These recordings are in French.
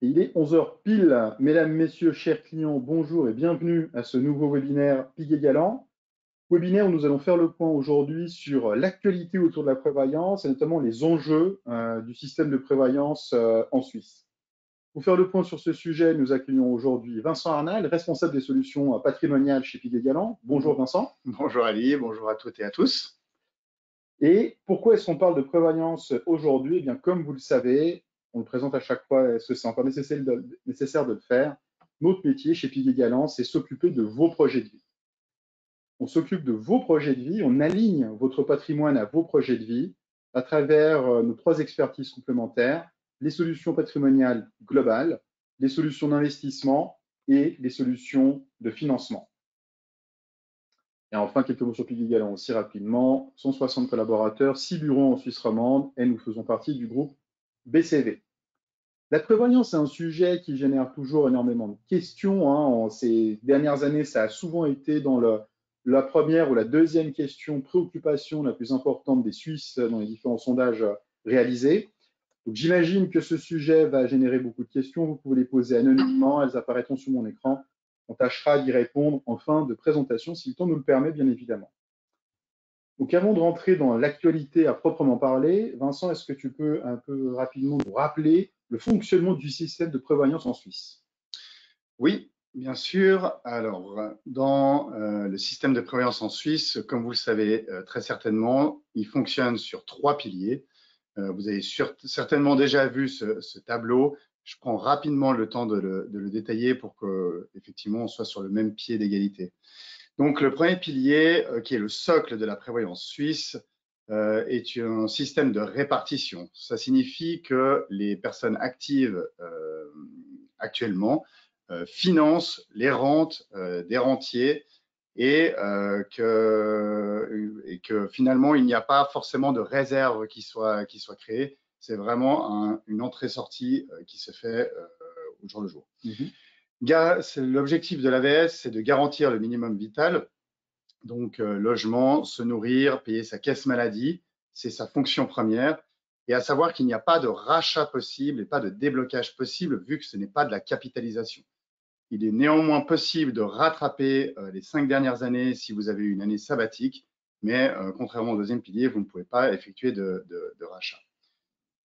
Et il est 11 heures pile. Mesdames, Messieurs, chers clients, bonjour et bienvenue à ce nouveau webinaire Piguet Galant. Webinaire où nous allons faire le point aujourd'hui sur l'actualité autour de la prévoyance et notamment les enjeux du système de prévoyance en Suisse. Pour faire le point sur ce sujet, nous accueillons aujourd'hui Vincent Arnal, responsable des solutions patrimoniales chez Piguet Galant. Bonjour Vincent. Bonjour Ali, bonjour à toutes et à tous. Et pourquoi est-ce qu'on parle de prévoyance aujourd'hui? Eh bien, comme vous le savez, on le présente à chaque fois, est-ce que c'est encore nécessaire de le faire? Notre métier chez Piguet Galant, c'est s'occuper de vos projets de vie. On s'occupe de vos projets de vie, on aligne votre patrimoine à vos projets de vie à travers nos 3 expertises complémentaires, les solutions patrimoniales globales, les solutions d'investissement et les solutions de financement. Et enfin, quelques mots sur Piguet Galant aussi rapidement. 160 collaborateurs, 6 bureaux en Suisse romande et nous faisons partie du groupe BCV. La prévoyance est un sujet qui génère toujours énormément de questions. En ces dernières années, ça a souvent été dans la première ou la deuxième préoccupation la plus importante des Suisses dans les différents sondages réalisés. Donc, j'imagine que ce sujet va générer beaucoup de questions. Vous pouvez les poser anonymement, elles apparaîtront sur mon écran. On tâchera d'y répondre en fin de présentation, si le temps nous le permet, bien évidemment. Donc, avant de rentrer dans l'actualité à proprement parler, Vincent, est-ce que tu peux un peu rapidement nous rappeler le fonctionnement du système de prévoyance en Suisse? Oui, bien sûr. Alors, dans le système de prévoyance en Suisse, comme vous le savez très certainement, il fonctionne sur 3 piliers. Vous avez certainement déjà vu ce tableau. Je prends rapidement le temps de le détailler pour qu'effectivement on soit sur le même pied d'égalité. Donc, le premier pilier, qui est le socle de la prévoyance suisse, est un système de répartition. Ça signifie que les personnes actives actuellement financent les rentes des rentiers et que finalement, il n'y a pas forcément de réserve qui soit créée. C'est vraiment une entrée-sortie qui se fait au jour le jour. L'objectif de l'AVS, c'est de garantir le minimum vital. Donc, logement, se nourrir, payer sa caisse maladie, c'est sa fonction première. Et à savoir qu'il n'y a pas de rachat possible et pas de déblocage possible vu que ce n'est pas de la capitalisation. Il est néanmoins possible de rattraper les 5 dernières années si vous avez eu une année sabbatique, mais contrairement au deuxième pilier, vous ne pouvez pas effectuer de rachat.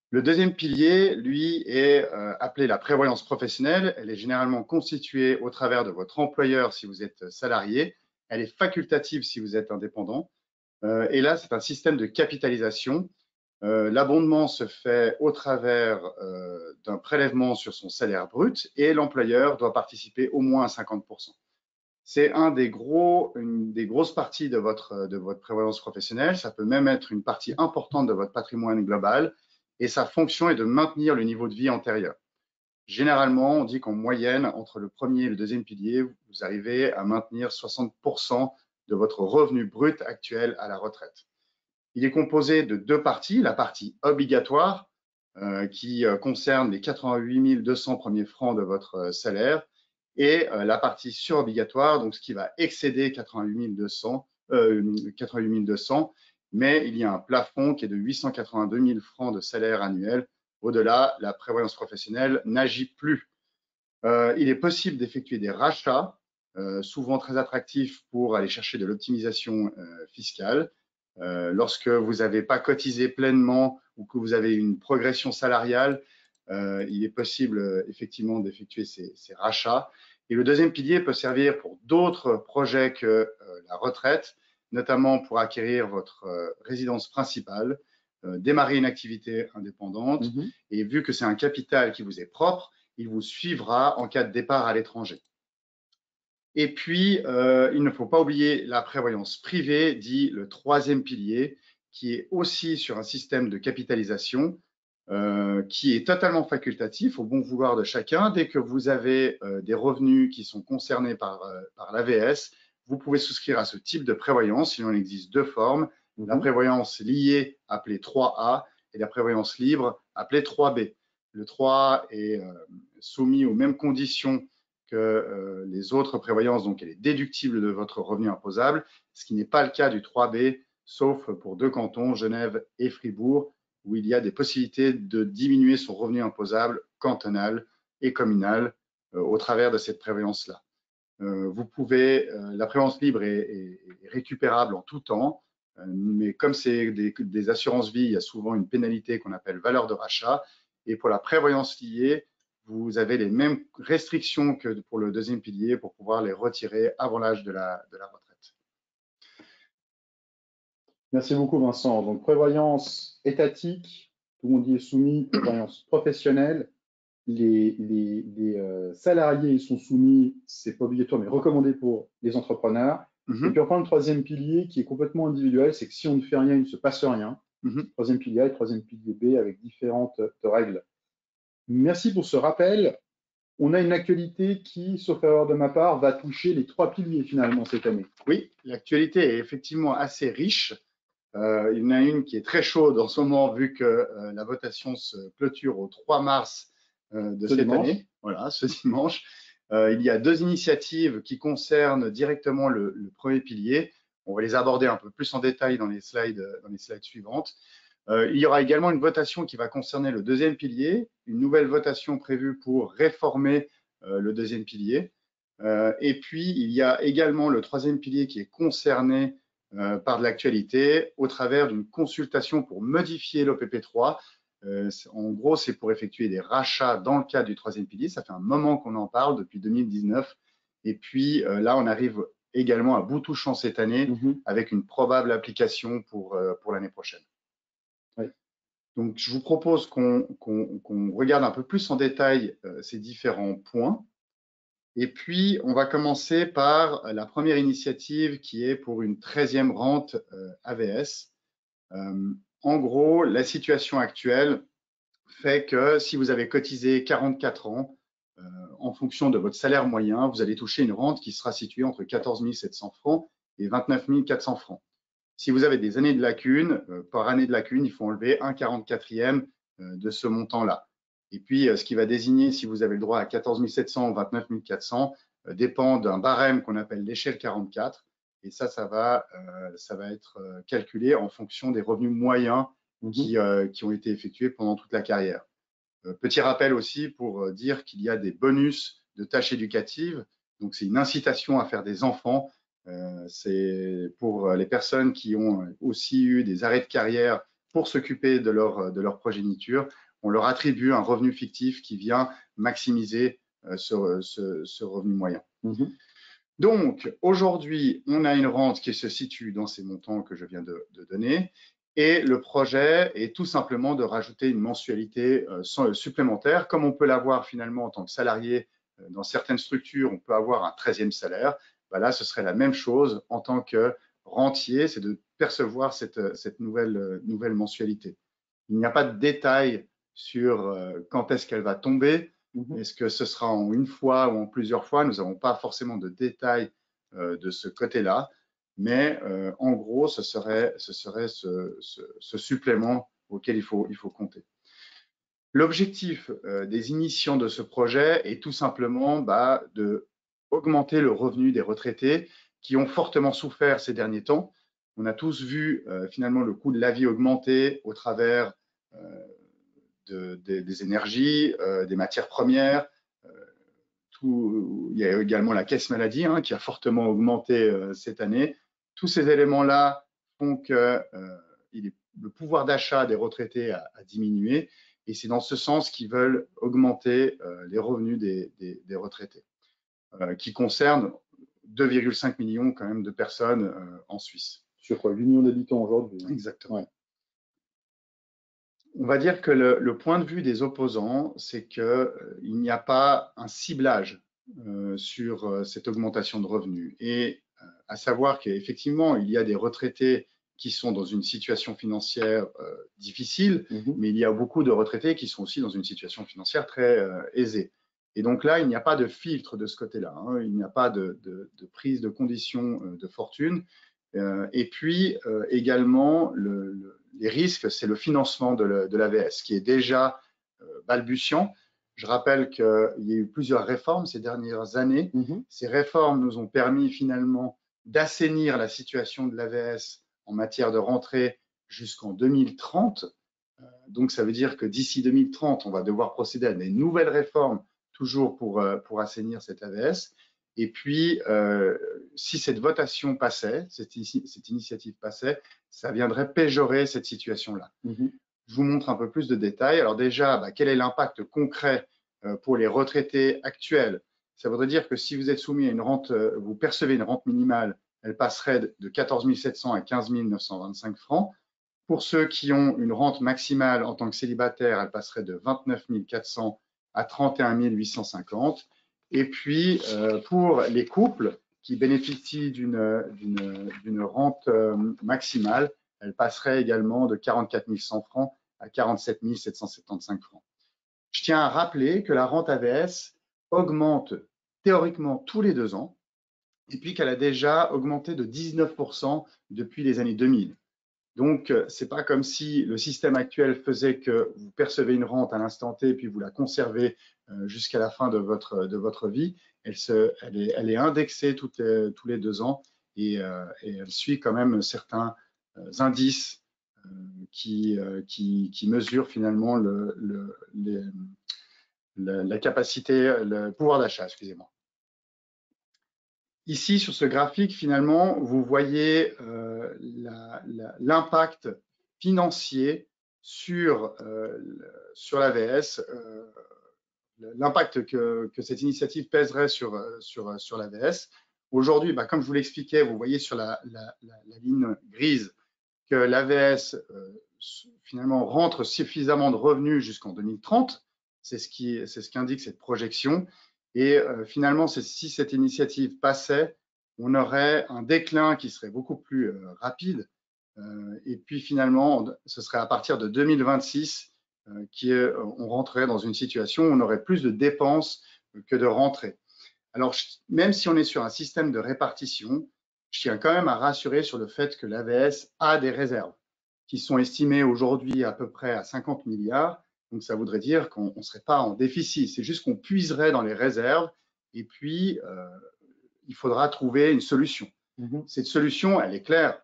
Le deuxième pilier, lui, est appelé la prévoyance professionnelle. Elle est généralement constituée au travers de votre employeur si vous êtes salarié. Elle est facultative si vous êtes indépendant. Et là, c'est un système de capitalisation. L'abondement se fait au travers d'un prélèvement sur son salaire brut et l'employeur doit participer au moins à 50%. C'est une des grosses parties de votre prévoyance professionnelle. Ça peut même être une partie importante de votre patrimoine global et sa fonction est de maintenir le niveau de vie antérieur. Généralement, on dit qu'en moyenne, entre le premier et le deuxième pilier, vous arrivez à maintenir 60% de votre revenu brut actuel à la retraite. Il est composé de 2 parties. La partie obligatoire qui concerne les 88 200 premiers francs de votre salaire et la partie surobligatoire, donc ce qui va excéder 88 200, mais il y a un plafond qui est de 882 000 francs de salaire annuel. Au-delà, la prévoyance professionnelle n'agit plus. Il est possible d'effectuer des rachats, souvent très attractifs pour aller chercher de l'optimisation fiscale. Lorsque vous n'avez pas cotisé pleinement ou que vous avez une progression salariale, il est possible effectivement d'effectuer ces rachats. Et le deuxième pilier peut servir pour d'autres projets que la retraite, notamment pour acquérir votre résidence principale, démarrer une activité indépendante. Et vu que c'est un capital qui vous est propre, il vous suivra en cas de départ à l'étranger. Et puis, il ne faut pas oublier la prévoyance privée, dit le troisième pilier, qui est aussi sur un système de capitalisation qui est totalement facultatif au bon vouloir de chacun. Dès que vous avez des revenus qui sont concernés par l'AVS, vous pouvez souscrire à ce type de prévoyance. Il en existe 2 formes. La prévoyance liée, appelée 3A, et la prévoyance libre, appelée 3B. Le 3A est soumis aux mêmes conditions que les autres prévoyances, donc elle est déductible de votre revenu imposable, ce qui n'est pas le cas du 3B, sauf pour 2 cantons, Genève et Fribourg, où il y a des possibilités de diminuer son revenu imposable cantonal et communales au travers de cette prévoyance-là. La prévoyance libre est récupérable en tout temps, mais comme c'est des assurances vie, il y a souvent une pénalité qu'on appelle valeur de rachat. Et pour la prévoyance liée, vous avez les mêmes restrictions que pour le deuxième pilier pour pouvoir les retirer avant l'âge de la retraite. Merci beaucoup, Vincent. Donc, prévoyance étatique, tout le monde y est soumis, prévoyance professionnelle. Les salariés y sont soumis, c'est pas obligatoire, mais recommandé pour les entrepreneurs. Et puis enfin, le troisième pilier qui est complètement individuel, c'est que si on ne fait rien, il ne se passe rien. Troisième pilier A et troisième pilier B avec différentes règles. Merci pour ce rappel. On a une actualité qui, sauf erreur de ma part, va toucher les trois piliers finalement cette année. Oui, l'actualité est effectivement assez riche. Il y en a une qui est très chaude en ce moment vu que la votation se clôture au 3 mars de cette année. Voilà, ce dimanche. Il y a deux initiatives qui concernent directement le premier pilier. On va les aborder un peu plus en détail dans les slides suivantes. Il y aura également une votation qui va concerner le deuxième pilier, une nouvelle votation prévue pour réformer le deuxième pilier. Et puis, il y a également le troisième pilier qui est concerné par de l'actualité au travers d'une consultation pour modifier l'OPP3. En gros, c'est pour effectuer des rachats dans le cadre du troisième pilier. Ça fait un moment qu'on en parle, depuis 2019. Et puis là, on arrive également à bout touchant cette année avec une probable application pour l'année prochaine. Oui. Donc, je vous propose qu'on regarde un peu plus en détail ces différents points. Et puis, on va commencer par la première initiative qui est pour une 13e rente AVS. En gros, la situation actuelle fait que si vous avez cotisé 44 ans, en fonction de votre salaire moyen, vous allez toucher une rente qui sera située entre 14 700 francs et 29 400 francs. Si vous avez des années de lacune, par année de lacune, il faut enlever un 44e de ce montant-là. Et puis, ce qui va désigner si vous avez le droit à 14 700 ou 29 400 dépend d'un barème qu'on appelle l'échelle 44. Et ça va être calculé en fonction des revenus moyens qui ont été effectués pendant toute la carrière. Petit rappel aussi pour dire qu'il y a des bonus de tâches éducatives. Donc, c'est une incitation à faire des enfants. C'est pour les personnes qui ont aussi eu des arrêts de carrière pour s'occuper de leur progéniture. On leur attribue un revenu fictif qui vient maximiser ce revenu moyen. Donc, aujourd'hui, on a une rente qui se situe dans ces montants que je viens de donner. Et le projet est tout simplement de rajouter une mensualité supplémentaire, comme on peut l'avoir finalement en tant que salarié. Dans certaines structures, on peut avoir un 13e salaire. Ben là, ce serait la même chose en tant que rentier, c'est de percevoir cette nouvelle mensualité. Il n'y a pas de détails sur quand est-ce qu'elle va tomber. Est-ce que ce sera en une fois ou en plusieurs fois? Nous n'avons pas forcément de détails de ce côté-là. Mais en gros, ce serait ce supplément auquel il faut compter. L'objectif des initiants de ce projet est tout simplement d'augmenter le revenu des retraités qui ont fortement souffert ces derniers temps. On a tous vu finalement le coût de la vie augmenter au travers des énergies, des matières premières. Il y a également la caisse maladie qui a fortement augmenté cette année. Tous ces éléments-là font que le pouvoir d'achat des retraités a diminué et c'est dans ce sens qu'ils veulent augmenter les revenus des retraités, qui concernent 2,5 millions quand même de personnes en Suisse. Sur 8 millions d'habitants aujourd'hui. Exactement. Ouais. On va dire que le point de vue des opposants, c'est qu'il n'y a pas un ciblage sur cette augmentation de revenus. Et à savoir qu'effectivement, il y a des retraités qui sont dans une situation financière difficile, mais il y a beaucoup de retraités qui sont aussi dans une situation financière très aisée. Et donc là, il n'y a pas de filtre de ce côté-là. Il n'y a pas de prise de conditions de fortune. Et puis également, les risques, c'est le financement de l'AVS, qui est déjà balbutiant. Je rappelle qu'il y a eu plusieurs réformes ces dernières années. Ces réformes nous ont permis finalement d'assainir la situation de l'AVS en matière de rentrée jusqu'en 2030. Donc, ça veut dire que d'ici 2030, on va devoir procéder à des nouvelles réformes, toujours pour assainir cette AVS. Et puis, si cette votation passait, cette initiative passait, ça viendrait péjorer cette situation-là. Je vous montre un peu plus de détails. Alors déjà, quel est l'impact concret pour les retraités actuels? Ça voudrait dire que si vous êtes soumis à une rente, vous percevez une rente minimale, elle passerait de 14 700 à 15 925 francs. Pour ceux qui ont une rente maximale en tant que célibataire, elle passerait de 29 400 à 31 850. Et puis, pour les couples qui bénéficient d'une rente maximale, elle passerait également de 44 100 francs à 47 775 francs. Je tiens à rappeler que la rente AVS augmente théoriquement tous les 2 ans et puis qu'elle a déjà augmenté de 19% depuis les années 2000. Donc, ce n'est pas comme si le système actuel faisait que vous percevez une rente à l'instant T puis vous la conservez jusqu'à la fin de votre vie. Elle est indexée tous les 2 ans et elle suit quand même certains indices qui mesurent finalement la capacité, le pouvoir d'achat, excusez-moi. Ici, sur ce graphique, finalement, vous voyez l'impact financier sur l'AVS, l'impact que cette initiative pèserait sur l'AVS. Aujourd'hui, comme je vous l'expliquais, vous voyez sur la ligne grise que l'AVS finalement rentre suffisamment de revenus jusqu'en 2030. C'est ce qu'indique cette projection. Et finalement, si cette initiative passait, on aurait un déclin qui serait beaucoup plus rapide. Et puis finalement, ce serait à partir de 2026 on rentrerait dans une situation où on aurait plus de dépenses que de rentrées. Alors, même si on est sur un système de répartition, je tiens quand même à rassurer sur le fait que l'AVS a des réserves qui sont estimées aujourd'hui à peu près à 50 milliards. Donc, ça voudrait dire qu'on ne serait pas en déficit. C'est juste qu'on puiserait dans les réserves et puis il faudra trouver une solution. Cette solution, elle est claire.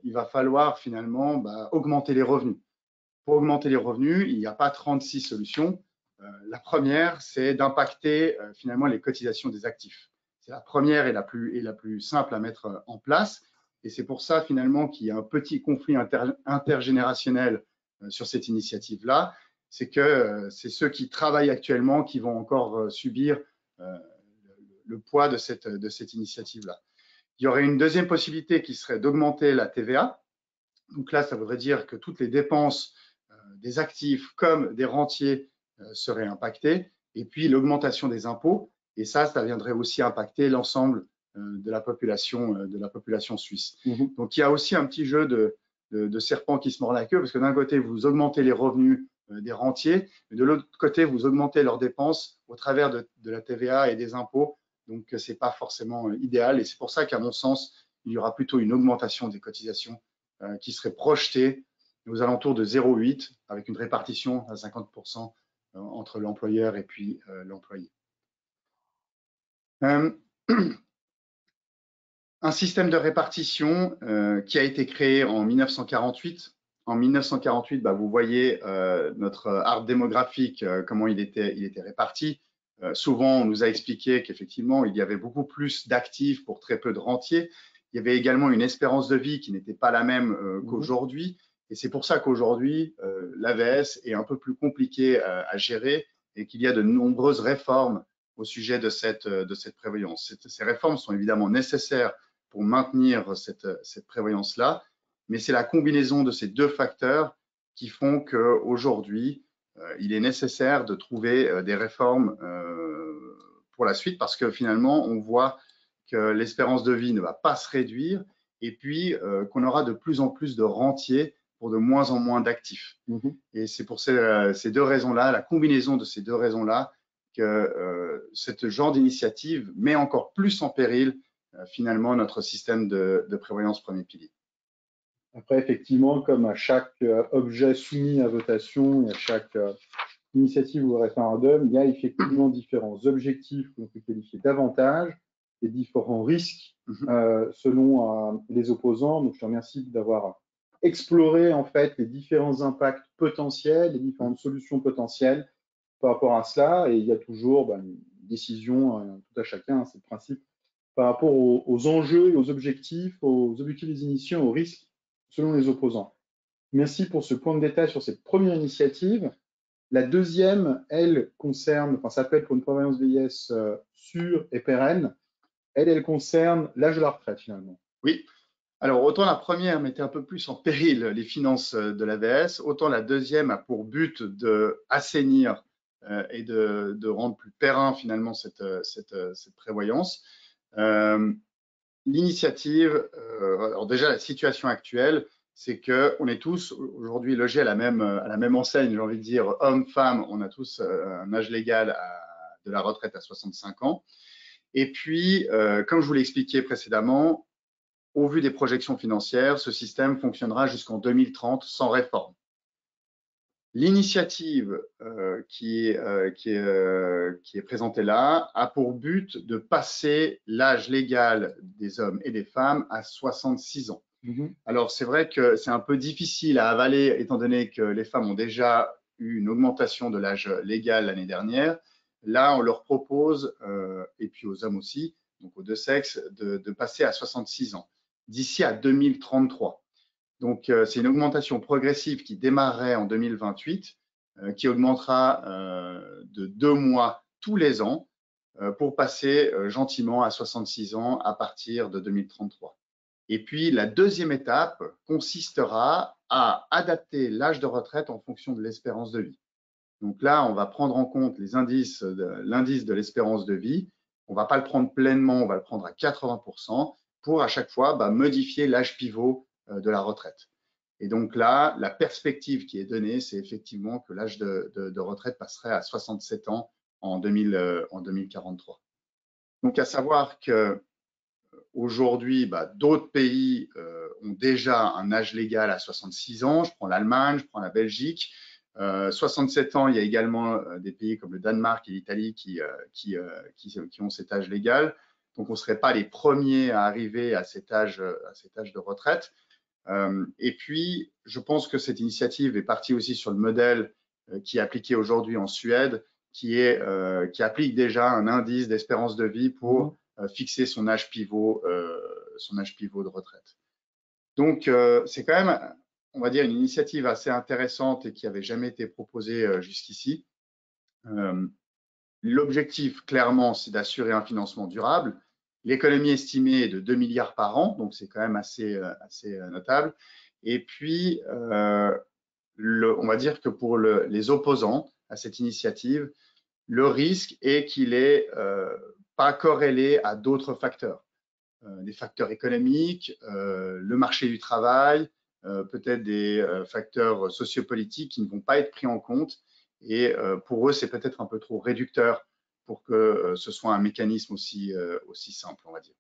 Il va falloir finalement augmenter les revenus. Pour augmenter les revenus, il n'y a pas 36 solutions. La première, c'est d'impacter finalement les cotisations des actifs. C'est la première et la plus simple à mettre en place. Et c'est pour ça finalement qu'il y a un petit conflit intergénérationnel sur cette initiative-là. C'est que c'est ceux qui travaillent actuellement qui vont encore subir le poids de cette initiative-là. Il y aurait une deuxième possibilité qui serait d'augmenter la TVA. Donc là, ça voudrait dire que toutes les dépenses des actifs comme des rentiers seraient impactées. Et puis l'augmentation des impôts. Et ça viendrait aussi impacter l'ensemble de la population suisse. Donc il y a aussi un petit jeu de serpent qui se mord la queue, parce que d'un côté, vous augmentez les revenus des rentiers, mais de l'autre côté, vous augmentez leurs dépenses au travers de la TVA et des impôts. Donc, ce n'est pas forcément idéal. Et c'est pour ça qu'à mon sens, il y aura plutôt une augmentation des cotisations qui serait projetée aux alentours de 0,8 avec une répartition à 50% entre l'employeur et puis l'employé. Un système de répartition qui a été créé en 1948. En 1948, vous voyez notre arbre démographique, comment il était réparti. Souvent, on nous a expliqué qu'effectivement, il y avait beaucoup plus d'actifs pour très peu de rentiers. Il y avait également une espérance de vie qui n'était pas la même qu'aujourd'hui. Et c'est pour ça qu'aujourd'hui, l'AVS est un peu plus compliqué à gérer et qu'il y a de nombreuses réformes au sujet de cette prévoyance. Ces réformes sont évidemment nécessaires pour maintenir cette prévoyance-là, mais c'est la combinaison de ces deux facteurs qui font qu'aujourd'hui, il est nécessaire de trouver des réformes pour la suite parce que finalement, on voit que l'espérance de vie ne va pas se réduire et puis qu'on aura de plus en plus de rentiers pour de moins en moins d'actifs. Et c'est pour ces deux raisons-là, la combinaison de ces deux raisons-là, que ce genre d'initiative met encore plus en péril finalement notre système de prévoyance premier pilier. Après, effectivement, comme à chaque objet soumis à votation et à chaque initiative ou référendum, il y a effectivement différents objectifs qu'on peut qualifier d'avantages et différents risques selon les opposants. Donc, je te remercie d'avoir exploré en fait les différents impacts potentiels, les différentes solutions potentielles par rapport à cela, et il y a toujours une décision, tout à chacun, c'est le principe, par rapport aux enjeux et aux objectifs des initiés, aux risques selon les opposants. Merci pour ce point de détail sur cette première initiative. La deuxième, elle, concerne, s'appelle pour une prévoyance vieillesse sûre et pérenne. Elle concerne l'âge de la retraite, finalement. Oui. Alors, autant la première mettait un peu plus en péril les finances de l'AVS, autant la deuxième a pour but d'assainir et de rendre plus périn finalement cette prévoyance. L'initiative, alors déjà la situation actuelle, c'est qu'on est tous aujourd'hui logés à la même enseigne, j'ai envie de dire, hommes, femmes, on a tous un âge légal de la retraite à 65 ans. Et puis, comme je vous l'ai expliqué précédemment, au vu des projections financières, ce système fonctionnera jusqu'en 2030 sans réforme. L'initiative qui est présentée là a pour but de passer l'âge légal des hommes et des femmes à 66 ans. Alors, c'est vrai que c'est un peu difficile à avaler étant donné que les femmes ont déjà eu une augmentation de l'âge légal l'année dernière. Là, on leur propose, et puis aux hommes aussi, donc aux deux sexes, de passer à 66 ans d'ici à 2033. Donc, c'est une augmentation progressive qui démarrerait en 2028, qui augmentera de 2 mois tous les ans pour passer gentiment à 66 ans à partir de 2033. Et puis, la deuxième étape consistera à adapter l'âge de retraite en fonction de l'espérance de vie. Donc là, on va prendre en compte l'indice de l'espérance de vie. On ne va pas le prendre pleinement, on va le prendre à 80% pour à chaque fois modifier l'âge pivot de la retraite. Et donc là, la perspective qui est donnée, c'est effectivement que l'âge de retraite passerait à 67 ans en 2043. Donc à savoir que aujourd'hui, d'autres pays ont déjà un âge légal à 66 ans. Je prends l'Allemagne, je prends la Belgique. 67 ans, il y a également des pays comme le Danemark et l'Italie qui ont cet âge légal. Donc, on ne serait pas les premiers à arriver à cet âge de retraite. Et puis, je pense que cette initiative est partie aussi sur le modèle qui est appliqué aujourd'hui en Suède, qui applique déjà un indice d'espérance de vie pour fixer son âge pivot de retraite. Donc, c'est quand même, on va dire, une initiative assez intéressante et qui n'avait jamais été proposée jusqu'ici. L'objectif, clairement, c'est d'assurer un financement durable. L'économie estimée est de 2 milliards par an, donc c'est quand même assez notable. Et puis, on va dire que pour les opposants à cette initiative, le risque est qu'il n'est pas corrélé à d'autres facteurs. Des facteurs économiques, le marché du travail, peut-être des facteurs sociopolitiques qui ne vont pas être pris en compte. Et pour eux, c'est peut-être un peu trop réducteur pour que ce soit un mécanisme aussi simple, on va dire.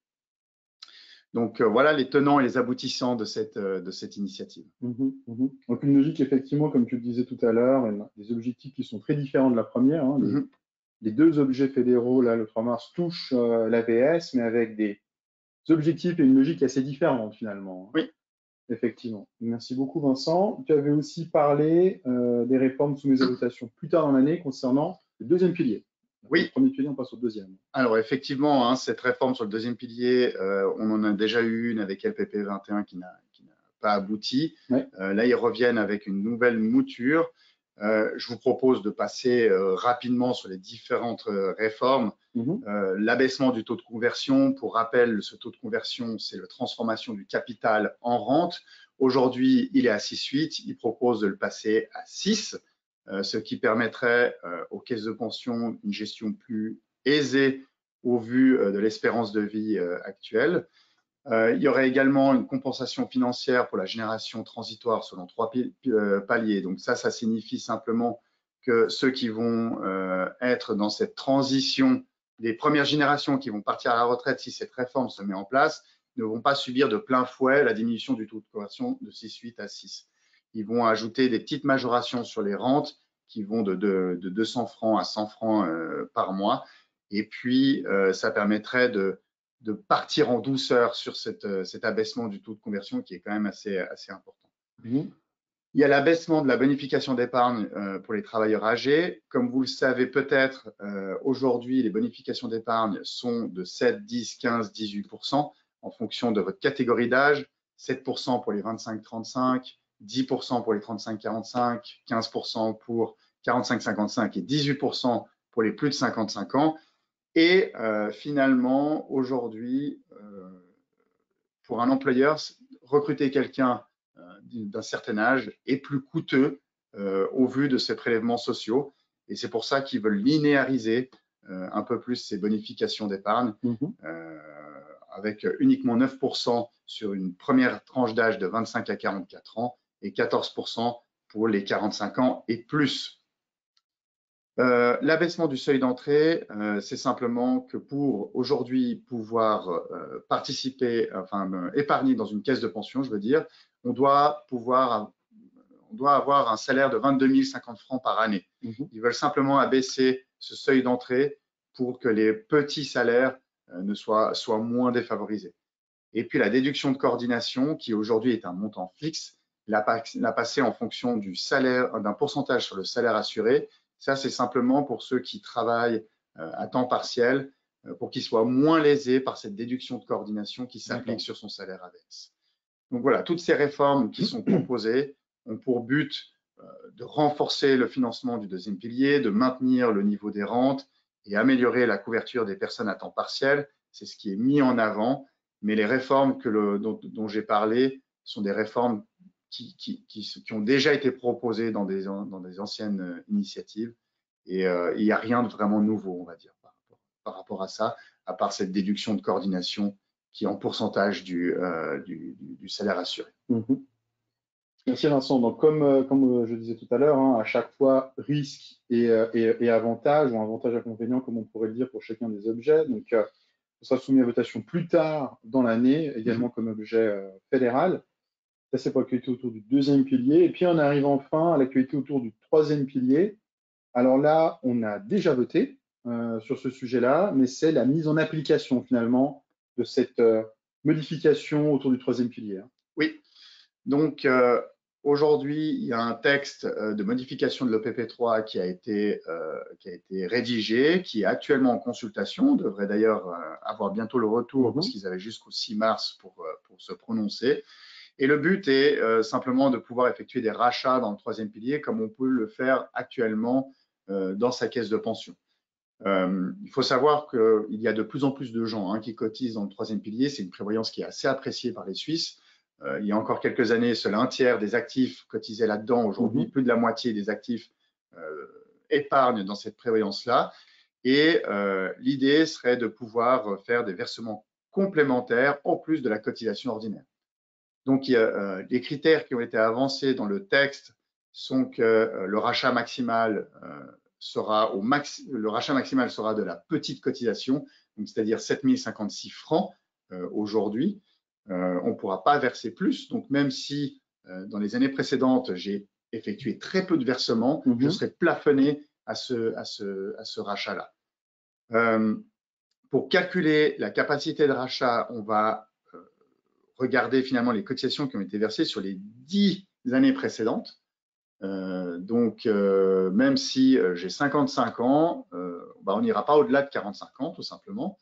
Donc voilà les tenants et les aboutissants de cette initiative. Donc une logique, effectivement, comme tu le disais tout à l'heure, des objectifs qui sont très différents de la première. Les deux objets fédéraux, là, le 3 mars, touchent l'AVS, mais avec des objectifs et une logique assez différente, finalement. Oui. Effectivement. Merci beaucoup, Vincent. Tu avais aussi parlé des réformes soumises à votation plus tard dans l'année concernant le deuxième pilier. Oui. Le premier pilier, on passe au deuxième. Alors, effectivement, cette réforme sur le deuxième pilier, on en a déjà eu une avec LPP 21 qui n'a pas abouti. Ouais. Là, ils reviennent avec une nouvelle mouture. Je vous propose de passer rapidement sur les différentes réformes. L'abaissement du taux de conversion. Pour rappel, ce taux de conversion, c'est la transformation du capital en rente. Aujourd'hui, il est à 6,8. Il propose de le passer à 6, ce qui permettrait aux caisses de pension une gestion plus aisée au vu de l'espérance de vie actuelle. Il y aurait également une compensation financière pour la génération transitoire selon 3 paliers. Donc ça signifie simplement que ceux qui vont être dans cette transition, les premières générations qui vont partir à la retraite si cette réforme se met en place, ne vont pas subir de plein fouet la diminution du taux de conversion de 6,8 à 6. Ils vont ajouter des petites majorations sur les rentes qui vont de 200 francs à 100 francs par mois. Et puis, ça permettrait de partir en douceur sur cet abaissement du taux de conversion qui est quand même assez important. Il y a l'abaissement de la bonification d'épargne pour les travailleurs âgés. Comme vous le savez peut-être, aujourd'hui, les bonifications d'épargne sont de 7, 10, 15, 18% en fonction de votre catégorie d'âge. 7% pour les 25-35, 10% pour les 35-45, 15% pour 45-55 et 18% pour les plus de 55 ans. Et finalement, aujourd'hui, pour un employeur, recruter quelqu'un d'un certain âge est plus coûteux au vu de ces prélèvements sociaux. Et c'est pour ça qu'ils veulent linéariser un peu plus ces bonifications d'épargne, avec uniquement 9% sur une première tranche d'âge de 25 à 44 ans et 14% pour les 45 ans et plus. L'abaissement du seuil d'entrée, c'est simplement que pour aujourd'hui pouvoir participer, enfin épargner dans une caisse de pension, je veux dire, on doit avoir un salaire de 22 050 francs par année. Ils veulent simplement abaisser ce seuil d'entrée pour que les petits salaires soient moins défavorisés. Et puis la déduction de coordination, qui aujourd'hui est un montant fixe, l'a passé en fonction du salaire, d'un pourcentage sur le salaire assuré. Ça, c'est simplement pour ceux qui travaillent à temps partiel, pour qu'ils soient moins lésés par cette déduction de coordination qui s'applique sur son salaire AVS. Donc voilà, toutes ces réformes qui sont proposées ont pour but de renforcer le financement du deuxième pilier, de maintenir le niveau des rentes et améliorer la couverture des personnes à temps partiel. C'est ce qui est mis en avant, mais les réformes dont j'ai parlé sont des réformes qui ont déjà été proposées dans des anciennes initiatives et il n'y a rien de vraiment nouveau, on va dire, par rapport à ça, à part cette déduction de coordination qui est en pourcentage du salaire assuré. Merci Vincent. Donc, comme je disais tout à l'heure, à chaque fois, risque et avantage, ou avantage-inconvénient, comme on pourrait le dire pour chacun des objets. Donc, ça sera soumis à votation plus tard dans l'année, également comme objet fédéral. Ça, c'est pour l'actualité autour du deuxième pilier. Et puis, on arrive enfin à l'actualité autour du troisième pilier. Alors là, on a déjà voté sur ce sujet-là, mais c'est la mise en application, finalement, de cette modification autour du troisième pilier. Oui. Donc, aujourd'hui, il y a un texte de modification de l'OPP3 qui a été rédigé, qui est actuellement en consultation. On devrait d'ailleurs avoir bientôt le retour parce qu'ils avaient jusqu'au 6 mars pour se prononcer. Et le but est simplement de pouvoir effectuer des rachats dans le troisième pilier comme on peut le faire actuellement dans sa caisse de pension. Il faut savoir qu'il y a de plus en plus de gens qui cotisent dans le troisième pilier. C'est une prévoyance qui est assez appréciée par les Suisses. Il y a encore quelques années, seul un tiers des actifs cotisaient là-dedans. Aujourd'hui, plus de la moitié des actifs épargnent dans cette prévoyance-là. Et l'idée serait de pouvoir faire des versements complémentaires en plus de la cotisation ordinaire. Donc, les critères qui ont été avancés dans le texte sont que le rachat maximal sera de la petite cotisation, c'est-à-dire 7 056 francs aujourd'hui. On ne pourra pas verser plus. Donc, même si dans les années précédentes, j'ai effectué très peu de versements, je serai plafonné à ce rachat-là. Pour calculer la capacité de rachat, on va regarder finalement les cotisations qui ont été versées sur les 10 années précédentes. Donc, même si j'ai 55 ans, on n'ira pas au-delà de 45 ans, tout simplement.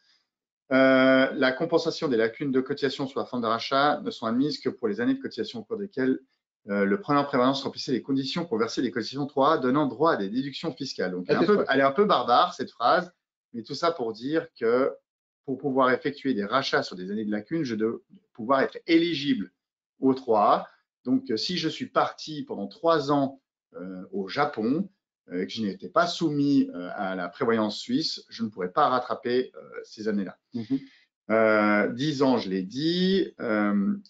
La compensation des lacunes de cotisation sur la forme de rachat ne sont admises que pour les années de cotisation au cours desquelles le preneur en prévoyance remplissait les conditions pour verser les cotisations 3A, donnant droit à des déductions fiscales. Donc, elle est un peu barbare, cette phrase, mais tout ça pour dire que pour pouvoir effectuer des rachats sur des années de lacunes, je dois pouvoir être éligible au 3A. Donc, si je suis parti pendant 3 ans au Japon, que je n'étais pas soumis à la prévoyance suisse, je ne pourrais pas rattraper ces années-là. 10 ans, je l'ai dit.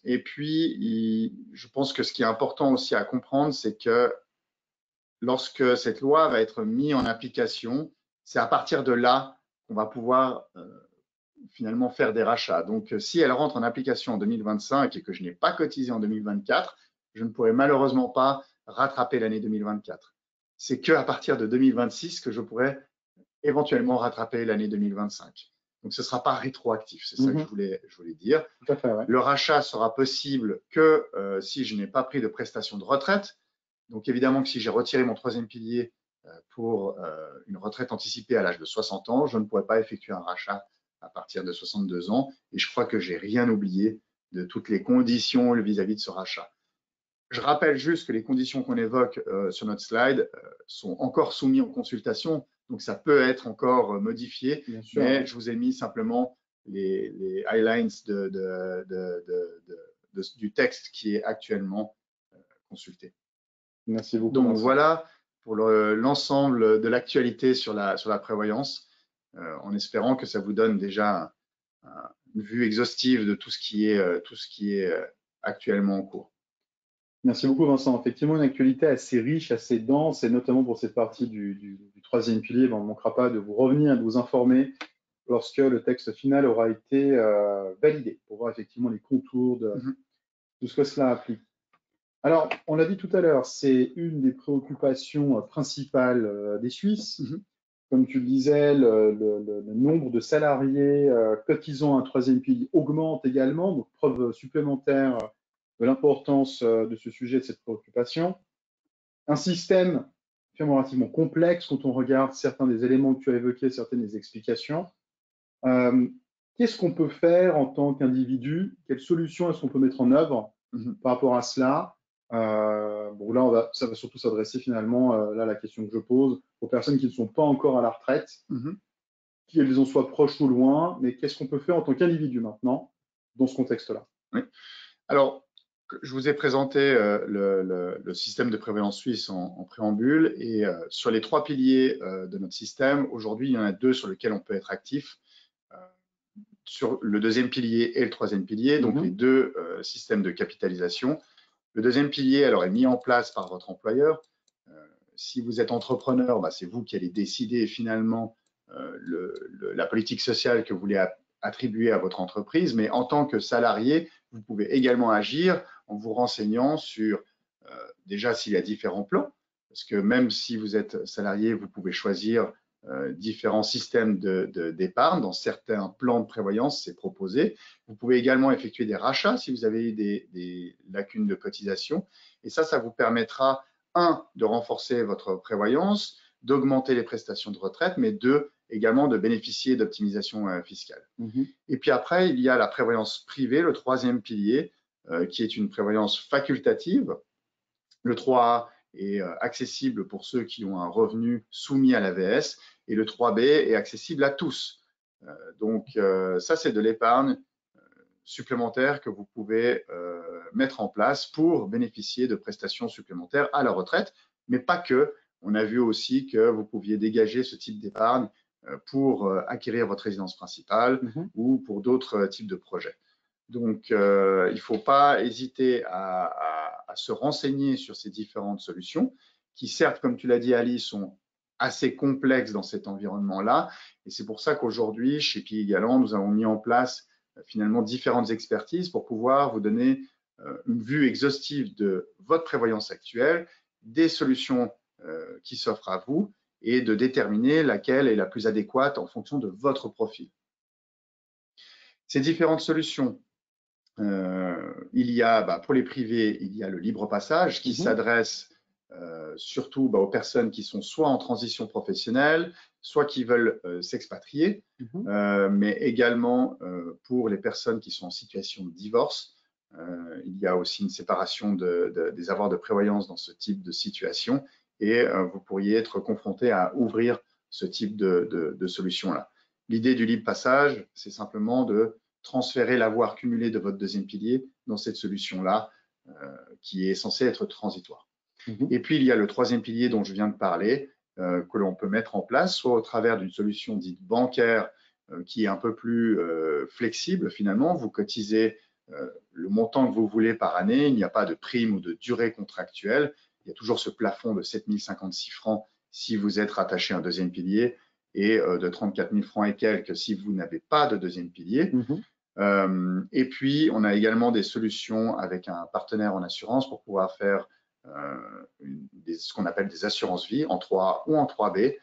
Et puis, je pense que ce qui est important aussi à comprendre, c'est que lorsque cette loi va être mise en application, c'est à partir de là qu'on va pouvoir finalement faire des rachats. Donc, si elle rentre en application en 2025 et que je n'ai pas cotisé en 2024, je ne pourrai malheureusement pas rattraper l'année 2024. C'est qu'à partir de 2026 que je pourrai éventuellement rattraper l'année 2025. Donc, ce ne sera pas rétroactif. C'est ça que je voulais dire. Tout à fait, ouais. Le rachat sera possible que si je n'ai pas pris de prestation de retraite. Donc évidemment que si j'ai retiré mon troisième pilier pour une retraite anticipée à l'âge de 60 ans, je ne pourrais pas effectuer un rachat à partir de 62 ans. Et je crois que j'ai rien oublié de toutes les conditions vis-à-vis de ce rachat. Je rappelle juste que les conditions qu'on évoque sur notre slide sont encore soumises en consultation, donc ça peut être encore modifié, mais je vous ai mis simplement les highlights du texte qui est actuellement consulté. Merci beaucoup. Donc voilà pour l'ensemble de l'actualité sur la prévoyance, en espérant que ça vous donne déjà une vue exhaustive de tout ce qui est actuellement en cours. Merci beaucoup, Vincent. Effectivement, une actualité assez riche, assez dense, et notamment pour cette partie du troisième pilier. On ne manquera pas de vous revenir, de vous informer lorsque le texte final aura été validé, pour voir effectivement les contours de tout ce que cela implique. Alors, on l'a dit tout à l'heure, c'est une des préoccupations principales des Suisses. Comme tu le disais, le nombre de salariés cotisant un troisième pilier augmente également, donc preuve supplémentaire de l'importance de ce sujet, de cette préoccupation. Un système relativement complexe quand on regarde certains des éléments que tu as évoqués, certaines des explications. Qu'est-ce qu'on peut faire en tant qu'individu? Quelles solutions est-ce qu'on peut mettre en œuvre par rapport à cela? Bon, là, ça va surtout s'adresser finalement, là, la question que je pose, aux personnes qui ne sont pas encore à la retraite, qu'elles en soient proches ou loin, mais qu'est-ce qu'on peut faire en tant qu'individu maintenant dans ce contexte-là? Oui. Alors, je vous ai présenté le système de prévoyance suisse en préambule, et sur les trois piliers de notre système, aujourd'hui, il y en a deux sur lesquels on peut être actif, sur le deuxième pilier et le troisième pilier, donc les deux systèmes de capitalisation. Le deuxième pilier alors, est mis en place par votre employeur. Si vous êtes entrepreneur, c'est vous qui allez décider finalement la politique sociale que vous voulez attribuer à votre entreprise, mais en tant que salarié, vous pouvez également agir en vous renseignant sur déjà s'il y a différents plans, parce que même si vous êtes salarié, vous pouvez choisir différents systèmes d'épargne. Dans certains plans de prévoyance, c'est proposé. Vous pouvez également effectuer des rachats si vous avez eu des lacunes de cotisation. Et ça vous permettra, un, de renforcer votre prévoyance, d'augmenter les prestations de retraite, mais deux, également de bénéficier d'optimisation fiscale. Et puis après, il y a la prévoyance privée, le troisième pilier, qui est une prévoyance facultative. Le 3A est accessible pour ceux qui ont un revenu soumis à l'AVS, et le 3B est accessible à tous. Donc ça, c'est de l'épargne supplémentaire que vous pouvez mettre en place pour bénéficier de prestations supplémentaires à la retraite, mais pas que. On a vu aussi que vous pouviez dégager ce type d'épargne pour acquérir votre résidence principale ou pour d'autres types de projets. Donc, il ne faut pas hésiter à se renseigner sur ces différentes solutions qui, certes, comme tu l'as dit, Alice, sont assez complexes dans cet environnement-là. Et c'est pour ça qu'aujourd'hui, chez Piguet Galland, nous avons mis en place finalement différentes expertises pour pouvoir vous donner une vue exhaustive de votre prévoyance actuelle, des solutions qui s'offrent à vous et de déterminer laquelle est la plus adéquate en fonction de votre profil. Ces différentes solutions, il y a, pour les privés, il y a le libre passage qui s'adresse surtout aux personnes qui sont soit en transition professionnelle, soit qui veulent s'expatrier, mais également pour les personnes qui sont en situation de divorce. Il y a aussi une séparation des avoirs de prévoyance dans ce type de situation, et vous pourriez être confronté à ouvrir ce type de solution-là. L'idée du libre passage, c'est simplement de transférer l'avoir cumulé de votre deuxième pilier dans cette solution-là qui est censée être transitoire. Et puis, il y a le troisième pilier dont je viens de parler, que l'on peut mettre en place, soit au travers d'une solution dite bancaire qui est un peu plus flexible finalement. Vous cotisez le montant que vous voulez par année, il n'y a pas de prime ou de durée contractuelle. Il y a toujours ce plafond de 7 056 francs si vous êtes rattaché à un deuxième pilier et de 34 000 francs et quelques si vous n'avez pas de deuxième pilier. Et puis, on a également des solutions avec un partenaire en assurance pour pouvoir faire ce qu'on appelle des assurances vie en 3A ou en 3B.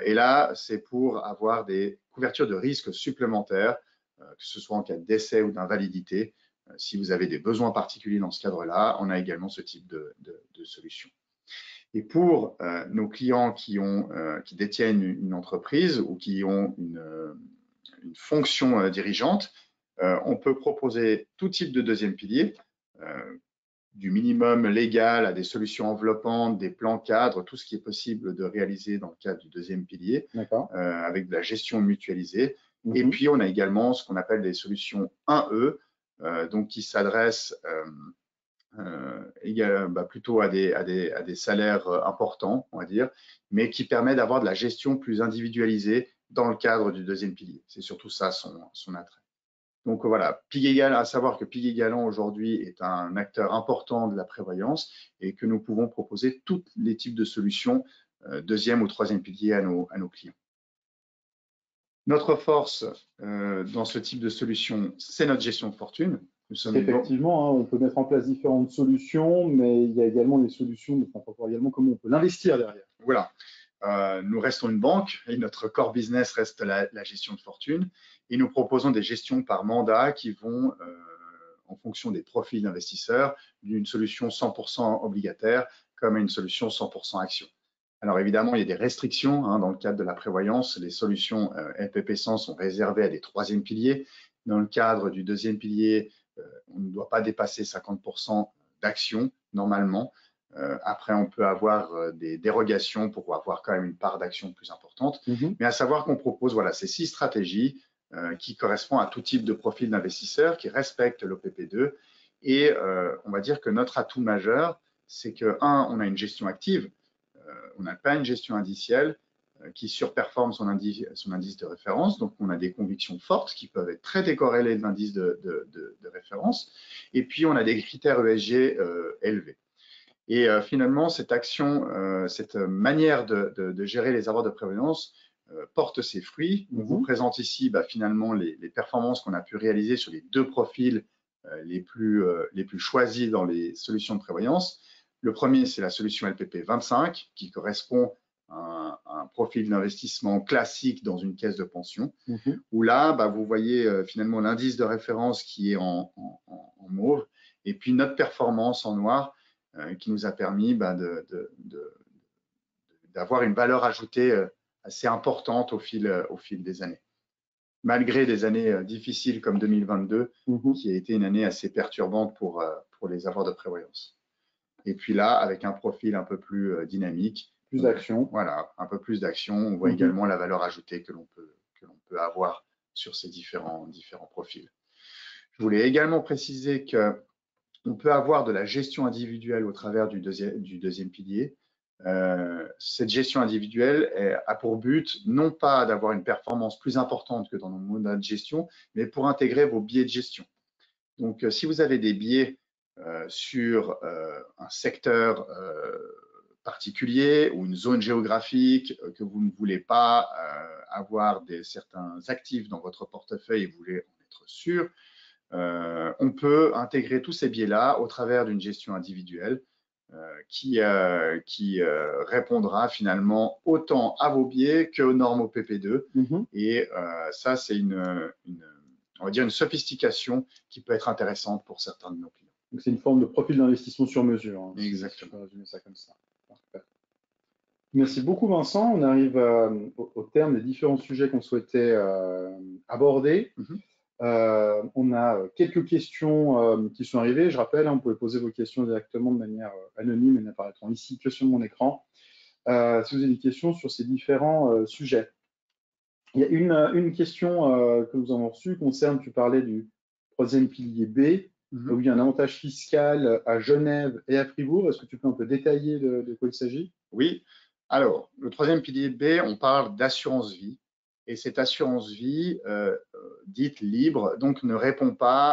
Et là, c'est pour avoir des couvertures de risques supplémentaires, que ce soit en cas de décès ou d'invalidité. Si vous avez des besoins particuliers dans ce cadre-là, on a également ce type de solution. Et pour nos clients qui détiennent une entreprise ou qui ont une fonction dirigeante, on peut proposer tout type de deuxième pilier, du minimum légal à des solutions enveloppantes, des plans cadres, tout ce qui est possible de réaliser dans le cadre du deuxième pilier, avec de la gestion mutualisée. Et puis, on a également ce qu'on appelle des solutions 1E, donc qui s'adressent plutôt à des salaires importants, on va dire, mais qui permet d'avoir de la gestion plus individualisée dans le cadre du deuxième pilier. C'est surtout ça son attrait. Donc voilà, à savoir que Piguet Galland aujourd'hui est un acteur important de la prévoyance et que nous pouvons proposer tous les types de solutions, deuxième ou troisième pilier à nos clients. Notre force dans ce type de solution, c'est notre gestion de fortune. Effectivement, on peut mettre en place différentes solutions, mais il y a également des solutions, on peut voir également comment on peut l'investir derrière. Voilà. Nous restons une banque et notre core business reste la gestion de fortune. Et nous proposons des gestions par mandat qui vont, en fonction des profils d'investisseurs, d'une solution 100% obligataire comme à une solution 100% action. Alors évidemment, il y a des restrictions dans le cadre de la prévoyance. Les solutions LPP 100 sont réservées à des troisième piliers. Dans le cadre du deuxième pilier, on ne doit pas dépasser 50% d'actions normalement. Après, on peut avoir des dérogations pour avoir quand même une part d'action plus importante. Mais à savoir qu'on propose ces 6 stratégies qui correspondent à tout type de profil d'investisseur, qui respectent l'OPP2. Et on va dire que notre atout majeur, c'est que, on a une gestion active. On n'a pas une gestion indicielle qui surperforme son indice de référence. Donc, on a des convictions fortes qui peuvent être très décorrélées de l'indice de référence. Et puis, on a des critères ESG élevés. Et finalement, cette manière de gérer les avoirs de prévoyance porte ses fruits. On vous présente ici finalement les performances qu'on a pu réaliser sur les 2 profils les plus choisis dans les solutions de prévoyance. Le premier, c'est la solution LPP 25 qui correspond à un profil d'investissement classique dans une caisse de pension, où là, vous voyez finalement l'indice de référence qui est en mauve et puis notre performance en noir qui nous a permis d'avoir une valeur ajoutée assez importante au fil des années. Malgré des années difficiles comme 2022, qui a été une année assez perturbante pour les avoirs de prévoyance. Et puis là, avec un profil un peu plus dynamique. Plus d'action. Voilà, un peu plus d'action. On voit également la valeur ajoutée que l'on peut avoir sur ces différents profils. Je voulais également préciser qu'on peut avoir de la gestion individuelle au travers du deuxième pilier. Cette gestion individuelle a pour but non pas d'avoir une performance plus importante que dans nos modèles de gestion, mais pour intégrer vos biais de gestion. Donc, si vous avez des biais sur un secteur particulier ou une zone géographique que vous ne voulez pas avoir certains actifs dans votre portefeuille et vous voulez en être sûr, on peut intégrer tous ces biais-là au travers d'une gestion individuelle qui répondra finalement autant à vos biais qu'aux normes OPP2. Et ça, c'est on va dire une sophistication qui peut être intéressante pour certains de nos clients. Donc, c'est une forme de profil d'investissement sur mesure. Exactement. Si je peux résumer ça comme ça. Parfait. Merci beaucoup, Vincent. On arrive au terme des différents sujets qu'on souhaitait aborder. On a quelques questions qui sont arrivées. Je rappelle, vous pouvez poser vos questions directement de manière anonyme et n'apparaîtront ici que sur mon écran. Si vous avez des questions sur ces différents sujets. Il y a une question que nous avons reçue concerne, tu parlais du troisième pilier B, où il y a un avantage fiscal à Genève et à Fribourg. Est-ce que tu peux un peu détailler de quoi il s'agit? Oui. Alors, le troisième pilier B, on parle d'assurance vie. Et cette assurance vie, dite libre, donc ne répond pas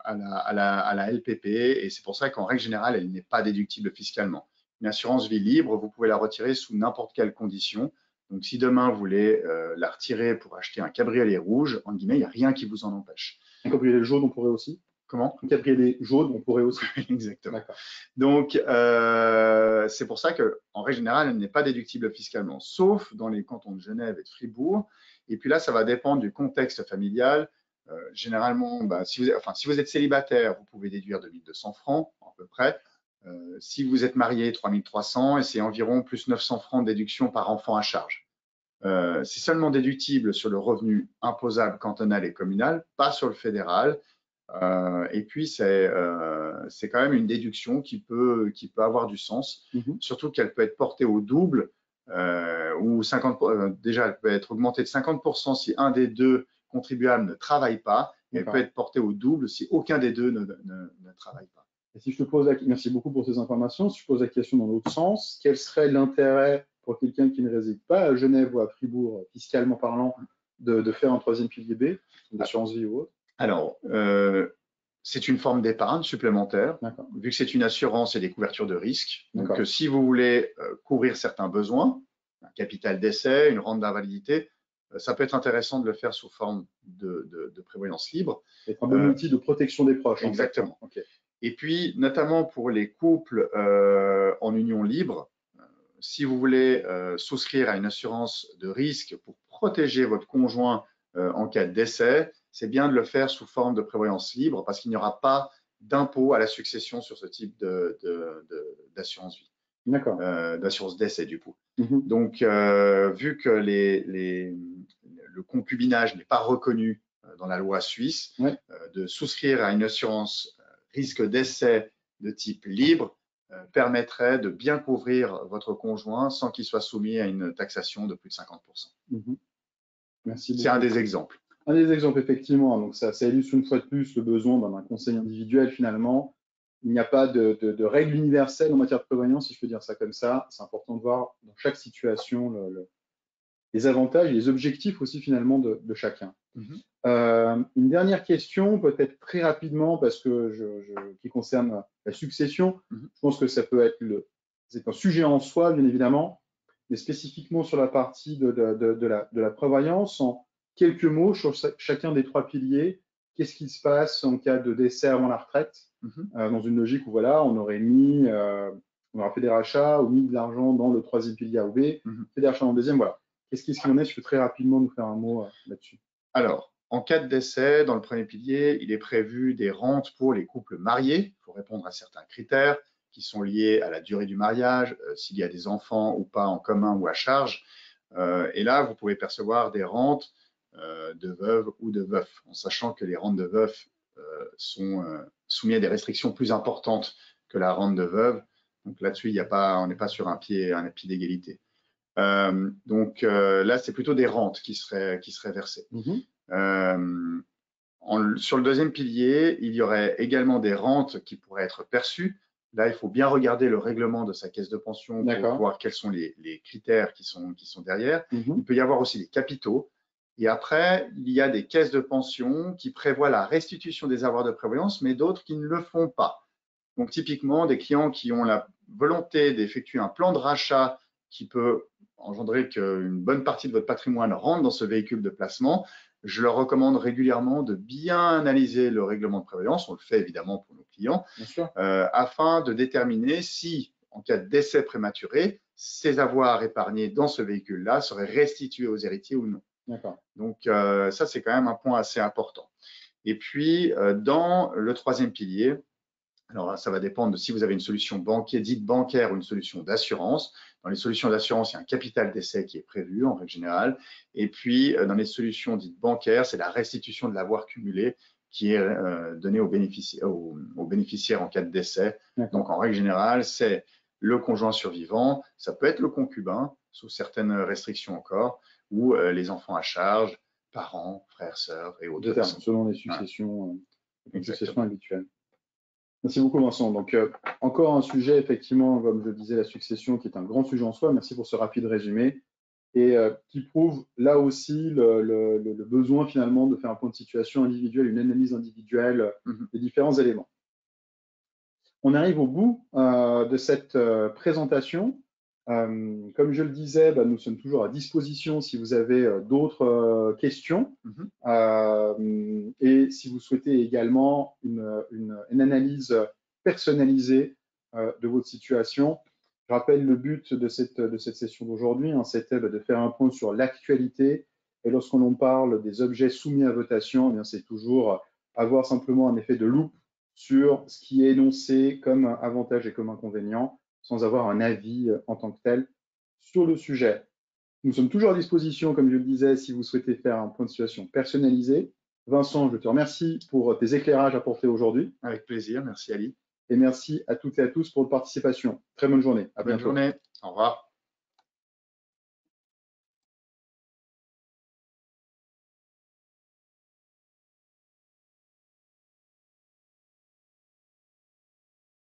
à la LPP. Et c'est pour ça qu'en règle générale, elle n'est pas déductible fiscalement. Une assurance vie libre, vous pouvez la retirer sous n'importe quelle condition. Donc, si demain, vous voulez la retirer pour acheter un cabriolet rouge, en guillemets, il n'y a rien qui vous en empêche. Un cabriolet jaune, on pourrait aussi? Comment? Un cabriolet jaune, on pourrait aussi. Exactement. Donc, c'est pour ça qu'en règle générale, elle n'est pas déductible fiscalement, sauf dans les cantons de Genève et de Fribourg. Et puis là, ça va dépendre du contexte familial. Généralement, si vous êtes célibataire, vous pouvez déduire de 1 200 francs à peu près. Si vous êtes marié, 3 300 et c'est environ plus 900 francs de déduction par enfant à charge. C'est seulement déductible sur le revenu imposable cantonal et communal, pas sur le fédéral. Et puis, c'est quand même une déduction qui peut avoir du sens, surtout qu'elle peut être portée au double, ou 50, déjà, elle peut être augmentée de 50% si un des deux contribuables ne travaille pas, et elle peut être portée au double si aucun des deux ne travaille pas. Et si je te pose merci beaucoup pour ces informations. Si je pose la question dans l'autre sens, quel serait l'intérêt pour quelqu'un qui ne réside pas à Genève ou à Fribourg, fiscalement parlant, de faire un troisième pilier B, d'assurance vie ou autre? Alors, c'est une forme d'épargne supplémentaire, vu que c'est une assurance et des couvertures de risque. Donc, si vous voulez couvrir certains besoins, un capital décès, une rente d'invalidité, ça peut être intéressant de le faire sous forme de prévoyance libre. C'est un bon outil de protection des proches. Exactement. Et puis, notamment pour les couples en union libre, si vous voulez souscrire à une assurance de risque pour protéger votre conjoint en cas de décès, c'est bien de le faire sous forme de prévoyance libre parce qu'il n'y aura pas d'impôt à la succession sur ce type d'assurance vie. D'accord. D'assurance décès du coup. Donc, vu que le concubinage n'est pas reconnu dans la loi suisse, de souscrire à une assurance risque décès de type libre permettrait de bien couvrir votre conjoint sans qu'il soit soumis à une taxation de plus de 50%. Merci beaucoup. C'est un des exemples. Un des exemples, effectivement. Donc, ça illustre une fois de plus le besoin d'un conseil individuel, finalement. Il n'y a pas de règle universelle en matière de prévoyance, si je peux dire ça comme ça. C'est important de voir dans chaque situation les avantages et les objectifs aussi, finalement, de chacun. Une dernière question, peut-être très rapidement, parce que qui concerne la succession. Je pense que ça peut être c'est un sujet en soi, bien évidemment, mais spécifiquement sur la partie de la prévoyance, en quelques mots sur chacun des trois piliers. Qu'est-ce qui se passe en cas de décès avant la retraite, dans une logique où voilà, on aurait fait des rachats ou mis de l'argent dans le troisième pilier A ou B, fait des rachats dans le deuxième, voilà. Qu'est-ce qu'il en est? Je peux très rapidement nous faire un mot là-dessus. Alors, en cas de décès, dans le premier pilier, il est prévu des rentes pour les couples mariés. Il faut répondre à certains critères qui sont liés à la durée du mariage, s'il y a des enfants ou pas en commun ou à charge. Et là, vous pouvez percevoir des rentes de veuves ou de veufs, en sachant que les rentes de veufs sont soumises à des restrictions plus importantes que la rente de veuve. Donc là-dessus, on n'est pas sur un pied d'égalité. Donc là, c'est plutôt des rentes qui seraient versées. Sur le deuxième pilier, il y aurait également des rentes qui pourraient être perçues. Là, il faut bien regarder le règlement de sa caisse de pension pour voir quels sont les critères qui sont derrière. Il peut y avoir aussi des capitaux. Et après, il y a des caisses de pension qui prévoient la restitution des avoirs de prévoyance, mais d'autres qui ne le font pas. Donc, typiquement, des clients qui ont la volonté d'effectuer un plan de rachat qui peut engendrer qu'une bonne partie de votre patrimoine rentre dans ce véhicule de placement, je leur recommande régulièrement de bien analyser le règlement de prévoyance, on le fait évidemment pour nos clients, afin de déterminer si, en cas de décès prématuré, ces avoirs épargnés dans ce véhicule-là seraient restitués aux héritiers ou non. Donc ça, c'est quand même un point assez important. Et puis, dans le troisième pilier, alors ça va dépendre de si vous avez une solution dite bancaire ou une solution d'assurance. Dans les solutions d'assurance, il y a un capital décès qui est prévu en règle générale. Et puis, dans les solutions dites bancaires, c'est la restitution de l'avoir cumulé qui est donnée aux bénéficiaires en cas de décès. Donc, en règle générale, c'est le conjoint survivant. Ça peut être le concubin, sous certaines restrictions encore, ou les enfants à charge, parents, frères, sœurs et autres. Selon les successions, habituelles. Merci beaucoup, Vincent. Donc, encore un sujet, effectivement, comme je le disais, la succession, qui est un grand sujet en soi. Merci pour ce rapide résumé et qui prouve là aussi le besoin, finalement, de faire un point de situation individuel, une analyse individuelle des différents éléments. On arrive au bout de cette présentation. Comme je le disais, nous sommes toujours à disposition si vous avez d'autres questions. Et si vous souhaitez également une analyse personnalisée de votre situation. Je rappelle le but de cette session d'aujourd'hui, c'était de faire un point sur l'actualité. Et lorsqu'on parle des objets soumis à votation, c'est toujours avoir simplement un effet de loupe sur ce qui est énoncé comme avantage et comme inconvénient, sans avoir un avis en tant que tel sur le sujet. Nous sommes toujours à disposition, comme je le disais, si vous souhaitez faire un point de situation personnalisé. Vincent, je te remercie pour tes éclairages apportés aujourd'hui. Avec plaisir, merci Ali. Et merci à toutes et à tous pour votre participation. Très bonne journée. À Bonne bientôt. journée, au revoir.